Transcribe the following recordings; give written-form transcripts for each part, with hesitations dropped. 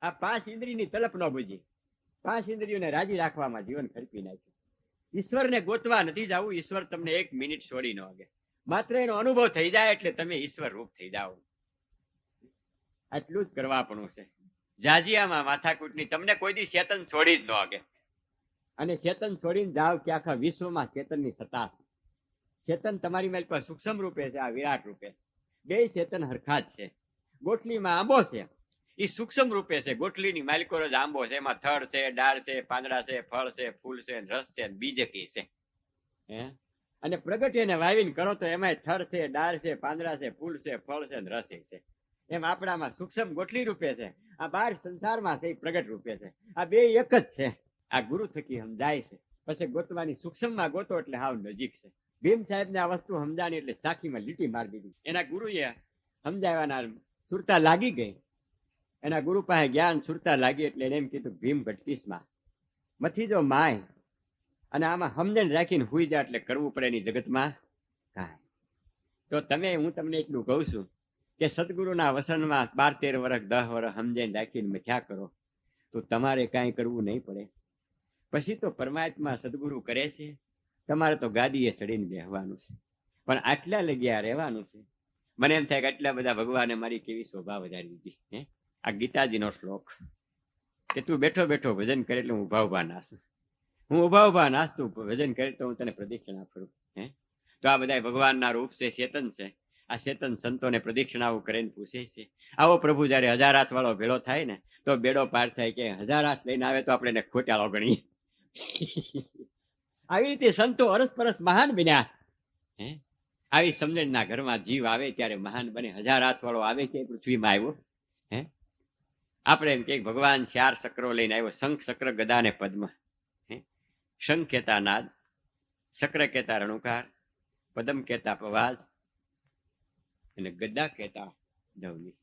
આ 5 ઇન્દ્રિયની તલપ ન બુજી, 5 ઇન્દ્રિયોને રાજી રાખવામાં જીવન ખર્ચી નાખ્યું. ઈશ્વરને ગોતવા નથી જવું. ઈશ્વર તમને 1 મિનિટ છોડી ન વાગે. માત્ર એનો અનુભવ થઈ જાય એટલે તમે ઈશ્વર રૂપ થઈ જાઓ. આટલું જ કરવાપણું છે. જાજિયામાં માથાકૂટની તમને કોઈ દી ચેતન છોડી જ ન વાગે. અને ચેતન છોડીને જાવ કે આખા વિશ્વમાં ચેતનની સત્તા છે. ચેતન તમારી મેલ પર સૂક્ષ્મ રૂપે છે, આ વિરાટ રૂપે. બે ચેતન હરખા જ છે. ગોટલીમાં આંબો છે, એ સૂક્ષ્મ રૂપે છે. ગોટલીની માલિકોરો જ આંબો છે. એમાં થડ છે, ડાળ છે, પાંદડા છે, ફળ છે, ફૂલ છે, રસ છે, બીજ કી છે. અને પ્રગટ એને વાવીને કરો તો એમાં થડ છે, ડાળ છે, પાંદડા છે, ફૂલ છે, ફળ છે, રસ છે. એમ આપણામાં સૂક્ષ્મ ગોટલી રૂપે છે. આ બહાર સંસારમાં છે એ પ્રગટ રૂપે છે. આ બે એક જ છે. આ ગુરુ થકી સમજાય છે. પછી ગોતવાની સૂક્ષ્મમાં ગોતો એટલે હાવ નજીક છે. ભીમ સાહેબ ને આ વસ્તુ સમજાણી એટલે સાખીમાં લીટી મારી દીધી. એના ગુરુએ સમજાવવાના સુરતા લાગી ગઈ. એના ગુરુ પાસે જ્ઞાન સુરતા લાગી એટલે એને એમ કીધું ભીમ ભટકીસમાં મથી જો માય અને આમાં સમજણ રાખીને હુઈ જા એટલે કરવું પડે એની જગતમાં કાંઈ. તો હું તમને એટલું કહું છું કે સદગુરુના વસનમાં 12-13 વર્ષ 10 વર્ષ સમજણ રાખીને મથ્યા કરો તો તમારે કાંઈ કરવું નહીં પડે. પછી તો પરમાત્મા સદગુરુ કરે છે. તમારે તો ગાદીએ ચડીને બેહવાનું છે. પણ આટલા લગ્યા રહેવાનું છે. મને એમ થાય કે આટલા બધા ભગવાને મારી કેવી શોભા વધારી દીધી. આ ગીતાજીનો શ્લોક કે તું બેઠો બેઠો ભજન કરે એટલે હું ઉભા નાસું. હું ઉભા નાસતું ભજન કરે તો હું તને પ્રદક્ષિણા ફરું. તો આ બધા ભગવાનના રૂપ છે, ચેતન છે. આ ચેતન સંતોને પ્રદક્ષિણાઓ કરીને પૂછે છે. આવો પ્રભુ જયારે 1000 હાથ વાળો ભેળો થાય ને તો બેડો પાર થાય કે 1000 હાથ લઈને આવે તો આપણે એને ખોટાળો ગણીએ. આવી રીતે સંતો અરસપરસ મહાન બન્યા. આવી સમજણના ઘરમાં જીવ આવે ત્યારે મહાન બને. 1000 હાથ વાળો આવે કે પૃથ્વીમાં આવ્યો. આપણે એમ કે ભગવાન 4 ચક્રો લઈને આવ્યો. શંખ, ચક્ર, ગદા ને પદ્મ. શંખ કહેતા નાદ, ચક્ર કહેતા રણુકાર, પદમ કહેતા પવાજ અને ગદા કહેતા ધવની.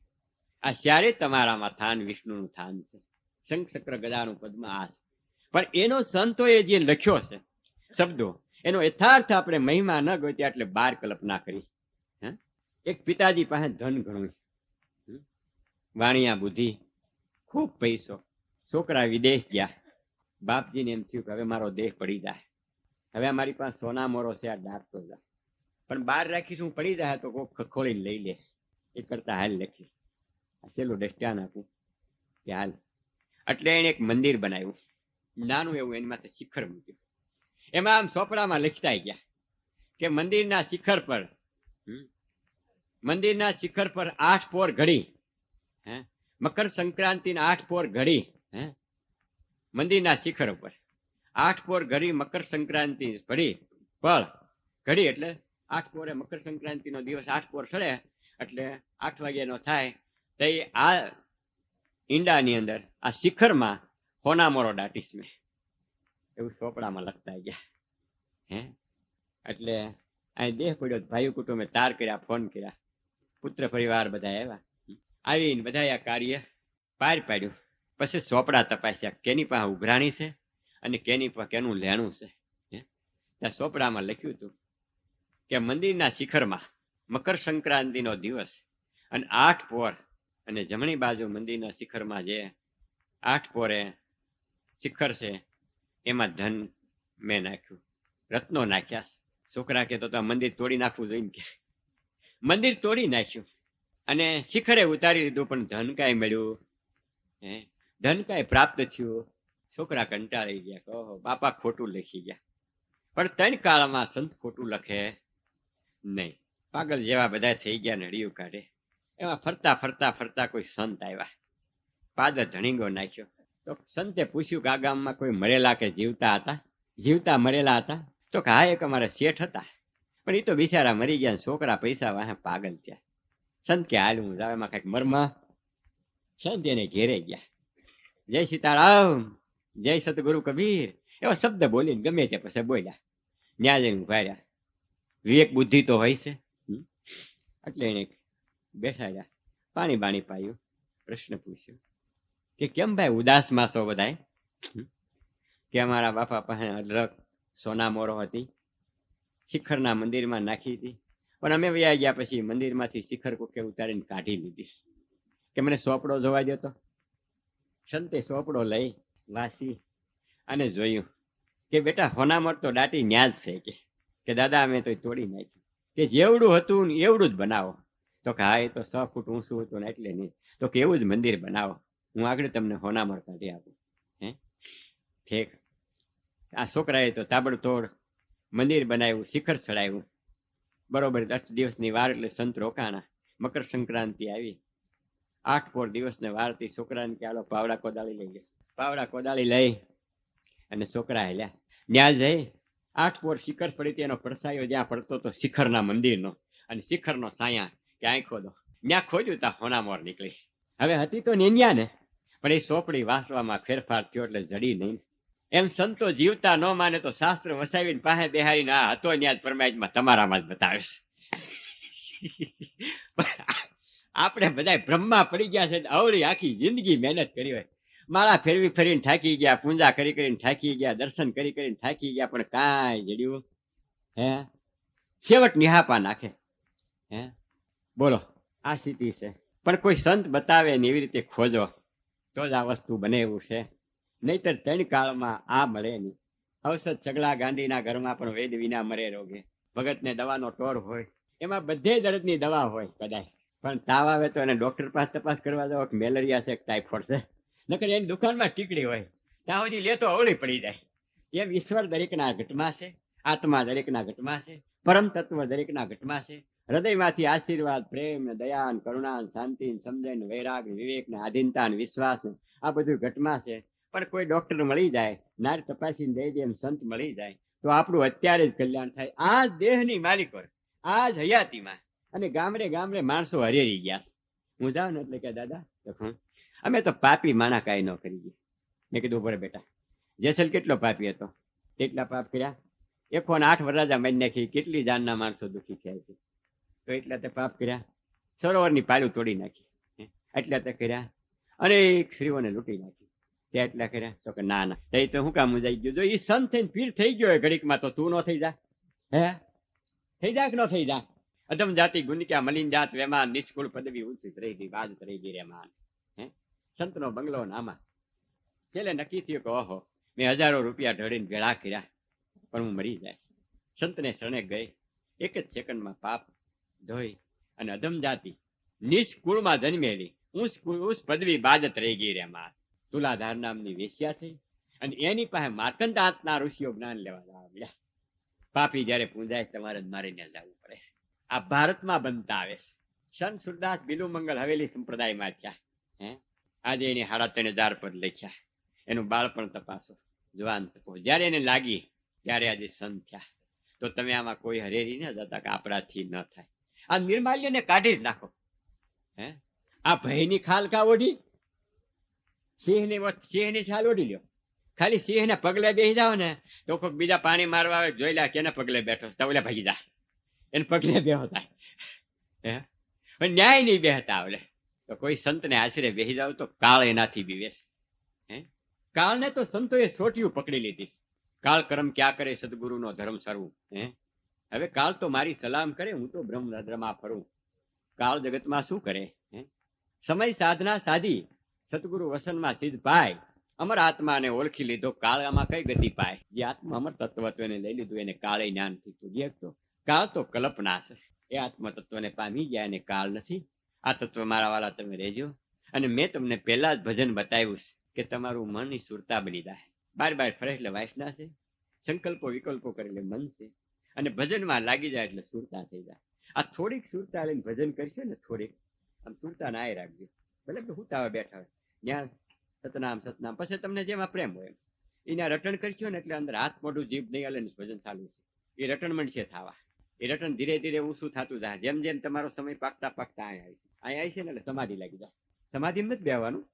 આ 4 તમારામાં થાન વિષ્ણુનું થાન છે. શંખ, ચક્ર, ગદાનું પદ્મ આસ. પણ એનો સંતોએ જે લખ્યો છે શબ્દો, એનો યથાર્થ આપણે મહિમા ન ગોત્યા એટલે 12 કલ્પના કરી. એક પિતાજી પાસે ધન ઘણું, વાણિયા બુદ્ધિ, ખૂબ પૈસો. છોકરા વિદેશ ગયા. બાપજીને એમ થયું કે હવે મારો દેહ પડી જાય. હવે અમારી પાસે સોના મોરો છે, આ ડાકતો જાય. પણ બહાર રાખીશું પડી જાય તો કોક ખખોળીને લઈ લે. એ કરતા હાલ લખી છેલ્લું ડસ્ટાન આપું કે હાલ. એટલે એને એક મંદિર બનાવ્યું નાનું એવું. એની માથે શિખર મૂક્યું. એમાં આમ ચોપડામાં લખતા ગયા કે મંદિરના શિખર પર 8 પોર ઘડી, મકર સંક્રાંતિના 8 પોર ઘડી, મંદિરના શિખર ઉપર 8 પોર ઘડી મકર સંક્રાંતિ ઘડી પળ ઘડી એટલે 8 પોરે મકર સંક્રાંતિનો દિવસ 8 પોર સડે એટલે 8 વાગ્યાનો થાય. તો આ ઈંડાની અંદર આ શિખરમાં હોના મોરો દાટીશ મેં, એવું ચોપડામાં લખતા ગયા. એટલે અહીં દેહ પડ્યો. ભાઈ કુટુંબે તાર કર્યા, ફોન કર્યા, પુત્ર પરિવાર બધા આવ્યા. આવીને બધા આ કાર્ય પાર પાડ્યું. પછી ચોપડા તપાસ્યા કેની પાસે ઉઘરાણી છે અને કેની પાસે કેનું લેણું છે. ત્યાં ચોપડામાં લખ્યું હતું કે મંદિરના શિખરમાં મકર સંક્રાંતિનો દિવસ અને 8 પોર, અને જમણી બાજુ મંદિરના શિખરમાં જે 8 પોરે શિખર છે એમાં ધન મેં નાખ્યું, રત્નો નાખ્યા. છોકરા કહેતો તો મંદિર તોડી નાખવું જોઈએ કે મંદિર તોડી નાખ્યું અને શિખરે ઉતારી લીધું. પણ ધન કાંઈ મળ્યું? ધન કાંઈ પ્રાપ્ત થયું? છોકરા કંટાળી ગયા. કહો બાપા ખોટું લખી ગયા. પણ 3 કાળમાં સંત ખોટું લખે નહીં. પાગલ જેવા બધા થઈ ગયા, નડિયું કાઢે. એમાં ફરતા ફરતા ફરતા કોઈ સંત આવ્યા. પાદર ધણીગો નાખ્યો. તો સંતે પૂછ્યું કે આ ગામમાં કોઈ મરેલા કે જીવતા હતા? જીવતા મરેલા હતા? તો કે હા, એક અમારા શેઠ હતા, પણ એ તો બિચારા મરી ગયા. છોકરા પૈસા વાહે પાગલ થયા. સંત કે હાલ હું જાવ, એમાં કઈક મરમાં. સંત એને ઘેરે ગયા. જય સીતારામ, જય સતગુરુ કબીર એવા શબ્દ બોલીને ગમે તે પછી બોલ્યા. ન્યા જઈને ઉભા રહ્યા. વિવેક બુદ્ધિ તો હોય છે. એટલે એને બેસાડ્યા, પાણી બાણી પાયું, પ્રશ્ન પૂછ્યો કે કેમ ભાઈ ઉદાસમાં છો બધાય? કે અમારા બાપા પાસે અદરક સોના મોરો હતી, શિખરના મંદિરમાં નાખી હતી, પણ અમે વયા ગયા પછી મંદિરમાંથી શિખર કોકે ઉતારીને કાઢી લીધી. કે મને સોપડો જોવા દેતો. સંતે સોપડો લઈ વાસી અને જોયું કે બેટા હોનામર તો દાટી ન્યા જ છે કે દાદા અમે તો તોડી નાખી, કે જેવડું હતું ને એવડું જ બનાવો. તો કે હા, એ તો 6 ફૂટ ઊંચું હતું ને એટલે નહીં. તો કે એવું જ મંદિર બનાવો, હું આગળ તમને હોનામર કાઢી આપું. હે ઠીક. આ છોકરાએ તો તાબડતોડ મંદિર બનાવ્યું, શિખર ચડાવ્યું. બરોબર 8 દિવસની વાર એટલે સંત રોકાણા. મકર સંક્રાંતિ આવી, 8 પોર દિવસને વારથી છોકરાને કે હાલો પાવડા કોદાળી લઈ ગયા. પાવડા કોદાળી લઈ અને છોકરા હેલ્યા. ત્યાં જઈ 8 પોર શિખર પડી હતી, એનો પડછાયો જ્યાં પડતો હતો શિખરના મંદિરનો અને શિખરનો સાયા કે આંખ ખોદો. ત્યાં ખોદ્યું તા હોનામોર નીકળી. હવે હતી તો નેન્યા ને, પણ એ સોપડી વાંચવામાં ફેરફાર થયો એટલે જડી નહીં. એમ સંતો જીવતા ન માને તો શાસ્ત્ર વસાવીને પાસે બેહારીને આ હતો ત્યાં જ પરમાત્મા તમારામાં જ બતાવે છે. આપણે બધા બ્રહ્મા પડી ગયા છે, અવળી આખી જિંદગી મહેનત કરી હોય, માળા ફેરવી ફેરીને થાકી ગયા, પૂજા કરી કરીને થાકી ગયા, દર્શન કરી કરીને થાકી ગયા, પણ કાંઈ જડ્યું હે? છેવટ નિહાપા નાખે. હે બોલો, આ સ્થિતિ છે. પણ કોઈ સંત બતાવે ને એવી રીતે ખોજો તો જ આ વસ્તુ બને એવું છે, નહીતર 3 કાળમાં આ મળે નહીં. ઔષધ ચગલા ગાંધીના ઘરમાં પણ વેદ વિના મરે રોગે. ભગતને દવાનો ટોર હોય, એમાં બધે દર્દની દવા હોય કદાચ, પણ તાવ આવે તો એને ડોક્ટર પાસે તપાસ કરવા જાવ કે મેલેરિયા છે કે ટાઇફોઇડ છે, નકર એની દુકાનમાં ટીકડી હોય ત્યાં સુધી લેતો અવળી પડી જાય. એમ ઈશ્વર દરેકના ઘટમાં છે, આત્મા દરેકના ઘટમાં છે, પરમ તત્વ દરેકના ઘટમાં છે. હૃદયમાંથી આશીર્વાદ, પ્રેમ, દયા, કરુણા, શાંતિ, સમજણ, વૈરાગ, વિવેક, આધીનતા, વિશ્વાસ આ બધું ઘટમાં છે. પણ કોઈ ડોક્ટર મળી જાય, નાર તપાસીને દઈ દે એમ સંત મળી જાય તો આપણું અત્યારે જ કલ્યાણ થાય. આ દેહની માલિકો, આ જ હયાતીમાં. અને ગામડે ગામડે માણસો હરેરી ગયા. હું જાઉં ને એટલે કે દાદા અમે તો પાપી માણા કાંઈ ન કરી ગયા. મેં કીધું બરે બેટા, જેસલ કેટલો પાપી હતો, કેટલા પાપ કર્યા? 108 વરરાજા મારી નાખી, કેટલી જાનના માણસો દુઃખી થયા છે. તો એટલા તે પાપ કર્યા. સરોવરની પાળું તોડી નાખી, એટલા તે કર્યા. અનેક સ્ત્રીઓને લૂંટી નાખી, તે એટલા કર્યા. તો કે ના ના, તો શું કામ મુંજાઈ ગયું? જો એ સંત થઈને પીર થઈ ગયો હોય ઘડીકમાં, તો તું ન થઈ જા? હે થઈ જા કે ન થઈ જા? અધમ જાતિ ગુનક્યા મલિન જાત વેમાન, નિષ્કુળ પદવી ઊંચી રહી ગઈ, બાદ રહી ગઈ રેમાન. હે સંતનો બંગલો નામા. છેલ્લે નક્કી થયું કે ઓહો, મેં હજારો રૂપિયા ઢળીને ભેળા કર્યા, પણ હું મરી જાય. સંતને શરણે ગઈ, 1 જ સેકન્ડમાં પાપ ધોઈ અને અધમ જાતિ નિષ્કુળમાં જન્મેલી ઉસ પદવી બાદત રહી ગઈ રે માં. તુલાધાર નામની વેશ્યા થઈ અને એની પાસે માર્કંડાતના ઋષિઓ જ્ઞાન લેવા આવ્યા. પાપી જયારે પૂંજાય તમારે જ મારીને જવું પડે. આ ભારતમાં બનતા આવે છે. સંત સુરદાસ બિલુ મંગલ હવેલી સંપ્રદાયમાં થયા. હે આજે એની 3,500 પદ લખ્યા. એનું બાળપણ તપાસો, જવાન તપો. જયારે એને લાગી ત્યારે આજે સંત થયા. તો તમે આમાં કોઈ હરેરી ન જતા કે આપણાથી ન થાય. આ નિર્માલ્યને કાઢી જ નાખો. હે આ ભયની ખાલ કા ઓઢી? સિંહની છાલ ઓઢી લ્યો. ખાલી સિંહને પગલે બેસી જાઓ ને તો કોઈક બીજા પાણી મારવા આવે, જોઈ લે કેને પગલે બેઠો તો ઓલે ભાગી જાય, એને પગલે બેહો થાય. હે ન્યાય નહીં બેહતા આવડે તો કોઈ સંતને આશરે બેસી જાવ તો કાળ એનાથી બીવેશ. હે કાળને તો સંતોએ સોટિયું પકડી લીધી. કાળ કર્મ ક્યાં કરે સદગુરુનો ધર્મ સર્વું. હે હવે કાળ તો મારી સલામ કરે, હું તો બ્રહ્મરદ્રમાં ફરું. કાળ જગતમાં શું કરે? સમય સાધના સાધી સદગુરુ વસનમાં સિદ્ધ પાય. અમર આત્માને ઓળખી લીધો, કાળ આમાં કઈ ગતિ પાય? જે આત્મા અમર તત્વ એને લઈ લીધું, એને કાળે જ્ઞાન થયું. કાળ તો કલ્પના છે, એ આત્મ તત્વને પામી ગયા અને કાળ નથી. આ તત્વ મારા વાળા તમે રહેજો. અને મેં તમને પહેલા જ ભજન બતાવ્યું કે તમારું મનની સુરતા બની જાય. બાર ફરે એટલે વાસના છે, સંકલ્પો વિકલ્પો કરે એટલે મન છે, અને ભજનમાં લાગી જાય એટલે સુરતા થઈ જાય. આ થોડીક સુરતા લઈને ભજન કરશે ને, થોડીક આમ સુરતા નાય રાખજો. ભલે કે હુતાવા બેઠા હોય ત્યાં સતનામ સતનામ, પછી તમને જેમાં પ્રેમ હોય એના રટણ કરશો ને એટલે અંદર હાથ મોઢું જીભ નહીં હાલે ને ભજન ચાલુ છે. એ રટણ મળશે થવા. એ રટણ ધીરે ધીરે ઊંચું થતું જાય. જેમ જેમ તમારો સમય પાકતા પાકતા અહીંયા આવી છે ને એટલે સમાધિ લાગી જાય. સમાધિ નથી બેહવાનું,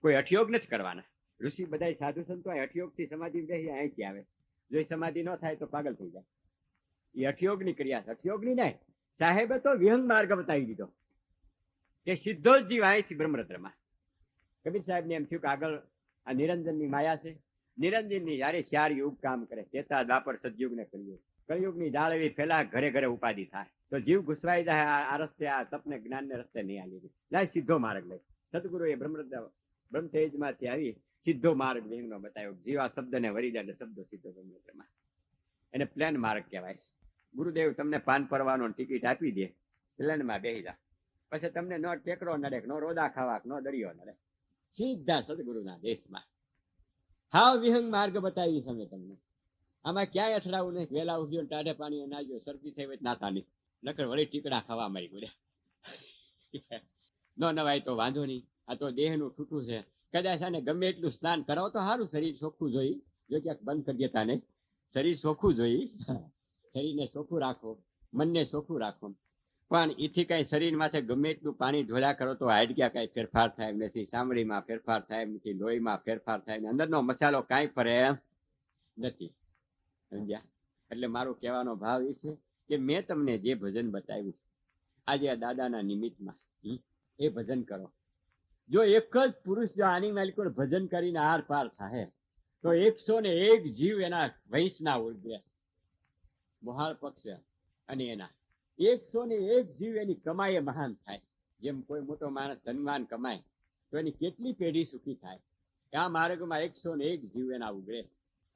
કોઈ અઠયોગ નથી કરવાના. ઋષિ બધા સાધુ સંતો અઠયોગથી સમાધિ બેસી અહીંથી આવે. જો એ સમાધિ ન થાય તો પાગલ થઈ જાય. એ અઠયોગની ક્રિયા છે, અઠયોગની નહીં. સાહેબે તો વિહંગ માર્ગ બતાવી દીધો કે સીધો જ જીવ અહીંથી બ્રહ્મરદ્રમાં. કબીર સાહેબ ને એમ થયું કે આગળ આ નિરંજનની માયા છે. નિરંજનની જયારે 4 યુગ કામ કરે, તેતા દ્વાપર સતયુગ ને કળિયુગ. કળિયુગની ડાળ એવી ફેલા ઘરે ઘરે ઉપાધિ થાય તો જીવ ઘુસવાઈ જાય. આ રસ્તે આ તપને જ્ઞાનને રસ્તે નહીં આલી લાય સીધો માર્ગ લઈ. સદગુરુ એ બ્રહ્મ તેજમાંથી આવી સીધો માર્ગ વિહંગનો બતાવ્યો. જીવા શબ્દને વરી જાય એટલે શબ્દો સીધો ગમે તેમાં. એને પ્લેન માર્ગ કહેવાય છે. ગુરુદેવ તમને પાન પરવાનો ટિકિટ આપી દે, પ્લેનમાં બેસી જા, પછી તમને નો ટેકરો નડે, નો રોદા ખાવા, નો દરિયો નડે, સીધા સદગુરુના દેશમાં. હાવ વિહંગ માર્ગ બતાવી છે તમને. આમાં ક્યાંય અથડાવું નહીં. વેલા ઉઠ્યો, ટાઢે પાણી નાખ્યો, શરદી થઈ હોય નાતા નહીં, નકર વળી ટીકડા ખાવા મારી પડ્યા. ન નવાય તો વાંધો નહીં. આ તો દેહનું ઠૂઠું છે. કદાચ આને ગમે એટલું સ્નાન કરાવો તો સારું. શરીર ચોખ્ખું જોઈ, જો ક્યાંક બંધ કરી દેતા નહીં. શરીર ચોખ્ખું જોઈ, શરીરને ચોખ્ખું રાખો, મનને ચોખ્ખું રાખો. પણ એથી કઈ શરીર માથે ગમે એટલું પાણી ઢોળ્યા કરો તો હાડક્યા કઈ ફેરફાર થાય એમ નથી, ચામડીમાં ફેરફાર થાય એમ નથી, લોહીમાં ફેરફાર થાય એમ, અંદરનો મસાલો કાંઈ ફરે એમ નથી. સમજ્યા? એટલે મારો કહેવાનો ભાવ એ છે કે મેં તમને જે ભજન બતાવ્યું આજે આ દાદાના નિમિત્તમાં, એ ભજન કરો. જો એક જ પુરુષ જો આની માલિકો ભજન કરીને આર પાર થાય તો 101 જીવ એના વંશના ઉર્ધ્વ, મોહાળ પક્ષ અને એના 101 જીવ એની કમાઈ મહાન થાય. જેમ કોઈ મોટો માણસ ધનવાન કમાય તો એની કેટલી પેઢી સુખી થાય. આ માર્ગમાં 101 જીવ એના ઉગરે.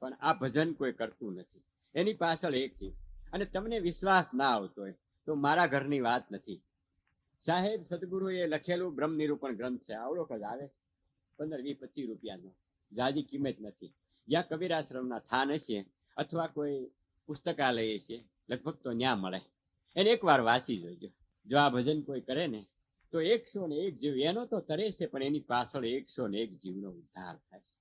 પણ આ ભજન કોઈ કરતું નથી. એની પાછળ એક જીવ. અને તમને વિશ્વાસ ના આવતો હોય તો મારા ઘરની વાત નથી. સાહેબ સદગુરુએ લખેલું બ્રહ્મ નિરૂપણ ગ્રંથ છે, આવડો જ આવે, 15, 20, 25 રૂપિયાનો, જાજી કિંમત નથી. જ્યાં કબીરાશ્રમના થાન હશે અથવા કોઈ પુસ્તકાલય છે, લગભગ તો ન્યા મળે. એને એકવાર વાંચી જોઈજો. જો આ ભજન કોઈ કરે ને તો 101 જીવ એનો તો તરે છે, પણ એની પાછળ 101 જીવનો ઉદ્ધાર થાય છે.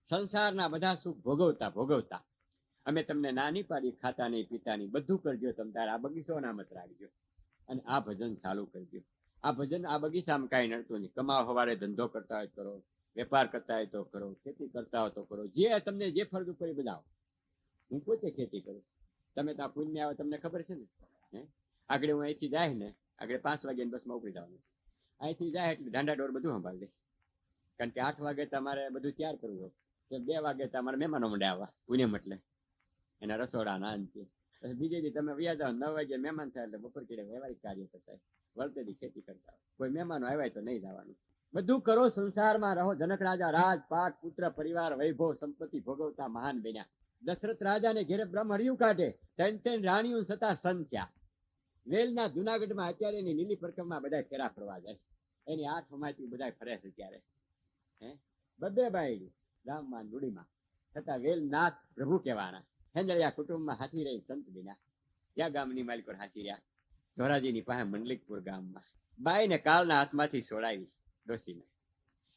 સંસારના બધા સુખ ભોગવતા ભોગવતા અમે તમને નાની પાડી, ખાતા નહીં, પીતા નહીં, બધું કરજો. તમ તારે આ બગીચો અનામત રાખજો અને આ ભજન ચાલુ કરજો. આ ભજન આ બગીચામાં કાંઈ નડતું નહીં. કમાવા સવારે ધંધો કરતા હોય કરો, વેપાર કરતા હોય તો કરો, ખેતી કરતા હોય તો કરો, જે તમને જે ફરજ ઉપર બધાઓ. હું પોતે ખેતી કરું. તમે ત્યાં પુણ્ય આવે તમને ખબર છે ને. આગળ હું અહીંથી જાય ને, આગળ 5 વાગ્યાની બસમાં ઉપડી જવાનું. અહીંથી જાય એટલે ઢાંડા ડોર બધું સંભાળી દે. કારણ કે 8 વાગે તમારે બધું તૈયાર કરવું હોય. 2 વાગે તમારે મહેમાનો મંડે આવવા, પુણ્યમ એટલે એના રસોડા ના અંતે. પછી બીજે દી તમે વ્યા જાઓ, 9 વાગે મહેમાન થાય એટલે બપોર કેડે વ્યવહારિક કાર્ય કરતા હોય, વળતેથી ખેતી કરતા હોય. કોઈ મહેમાનો આવ્યા તો નહીં જવાનું. બધું કરો, સંસારમાં રહો. જનક રાજા રાજ પાટ પુત્ર પરિવાર વૈભવ સંપત્તિ ભોગવતા મહાન બન્યા. દશરથ રાજાને ઘેરે બ્રહ્મ હરિયું કાઢે, 3 રાણીઓ છતાં સંત્યા. વેલના જુનાગઢમાં અત્યારે એની લીલી પરકમમાં બધા ફેરા ફરવા જાય. એની 8 હમાયતી બધા ફરે છે ત્યારે. બબે બાઈ ગામમાં રૂડીમાં છતાં વેલનાથ પ્રભુ કહેવાના. હેંદળિયા કુટુંબમાં હાથી રહી સંત બિના. ત્યાં ગામની માલિકો હાથી રહ્યા ધોરાજીની પાસે મંડલિકપુર ગામમાં. બાઈને કાળના હાથમાંથી છોડાવી ડોસીને.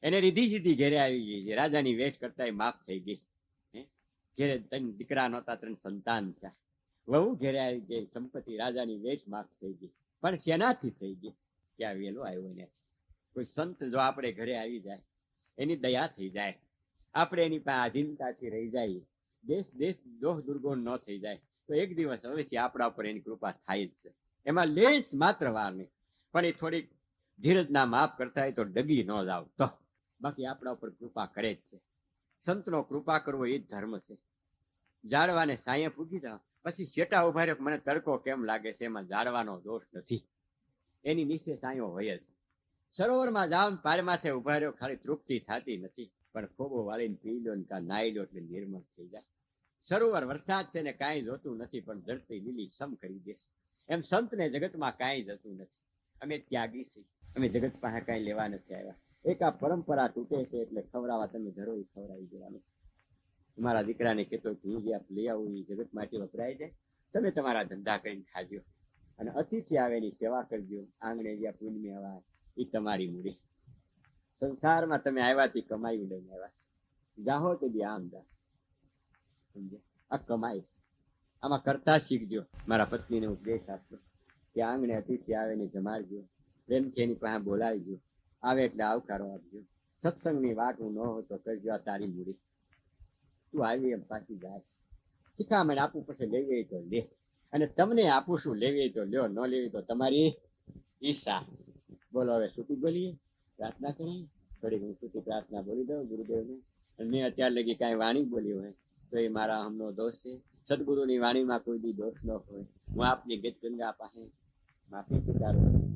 એને રીધી સીધી ઘેરે આવી ગઈ છે. રાજાની વેઠ કરતા માફ થઈ ગઈ. ઘેરે 3 દીકરા નહોતા, 3 સંતાન થયા. વહુ ઘેરે આવી ગઈ, સંપત્તિ રાજાની વેઠ માફ થઈ ગઈ. પણ શેનાથી થઈ ગઈ? ક્યાં વેલો આવ્યો ને. કોઈ સંત જો આપણે ઘરે આવી જાય, એની દયા થઈ જાય, આપણે એની પાસે આધીનતાથી રહી જાય, દેશ દોહ દુર્ગુણ ન થઈ જાય, તો એક દિવસ અવશ્ય આપણા ઉપર એની કૃપા થાય જ છે. એમાં લેશ માત્ર વાર નહીં. પણ એ થોડીક ધીરજના માફ કરતા હોય તો ડગી ન જાવ તો. બાકી આપણા ઉપર કૃપા કરે જ છે. સંતનો કૃપા કરવો એ જ ધર્મ છે. ઝાડવાને સાંયે પૂગી જાવ, પછી શેટા ઉભા રહ્યો, મને તડકો કેમ લાગે છે, એમાં ઝાડવાનો દોષ નથી. એની નીચે સાંયો હોય જ. સરોવરમાં જાવ, પાર માથે ઉભા રહ્યો, ખાલી તૃપ્તિ થતી નથી, પણ ખોબો વાળીને પી લો ને કાં નાઈ લો એટલે નિર્મળ થઈ જાય. સરોવર વરસાદ છે ને કાંઈ જોતું નથી, પણ ધરતી લીલી સમ કરી દેશે. એમ સંતને જગતમાં કાંઈ જતું નથી. અમે ત્યાગી છીએ, અમે જગત પાસે કાંઈ લેવા નથી આવ્યા. એક આ પરંપરા તૂટે છે એટલે ખવડાવવા તમે ધરો એ ખવડાવી દેવાનું. તમારા દીકરાને કહેતો હું જે આપ લઈ આવું એ જગત માટે વપરાય જાય. તમે તમારા ધંધા કરીને ખાજો અને અતિથિ આવે એની સેવા કરજો. આંગણે જ્યાં પુણ્ય આવે એ તમારી મૂડી. સંસારમાં તમે આવ્યાથી કમાઈ લઈને આવ્યા. જાહો તે બી આમ જા. આ કમાઈ છે, આમાં કરતા શીખજો. મારા પત્નીને ઉપદેશ આપજો કે આંગણે અતિથિ આવે ને જમાડજો, પ્રેમથી એની પાસે બોલાવજો, આવે એટલે આવકારો આપજો. સત્સંગની વાત હું ન હોય તો કરજો, આ તારી મૂડી. તું આવી એમ પાછી જાય. શિખામણ આપું પછી લેવી તો લે, અને તમને આપું શું લેવી તો લ્યો, ન લેવી તો તમારી ઈચ્છા. બોલો હવે સુટી બોલીએ, પ્રાર્થના કરીએ. થોડી ઘણી સુટી પ્રાર્થના બોલી દઉં ગુરુદેવને. અને મેં અત્યાર લગી કાંઈ વાણી બોલી હોય તો એ મારા હમનો દોષ છે. સદગુરુની વાણીમાં કોઈ દી દોષ ન હોય. હું આપની ગીત ગંગા પાસે માફી સ્વીકારું.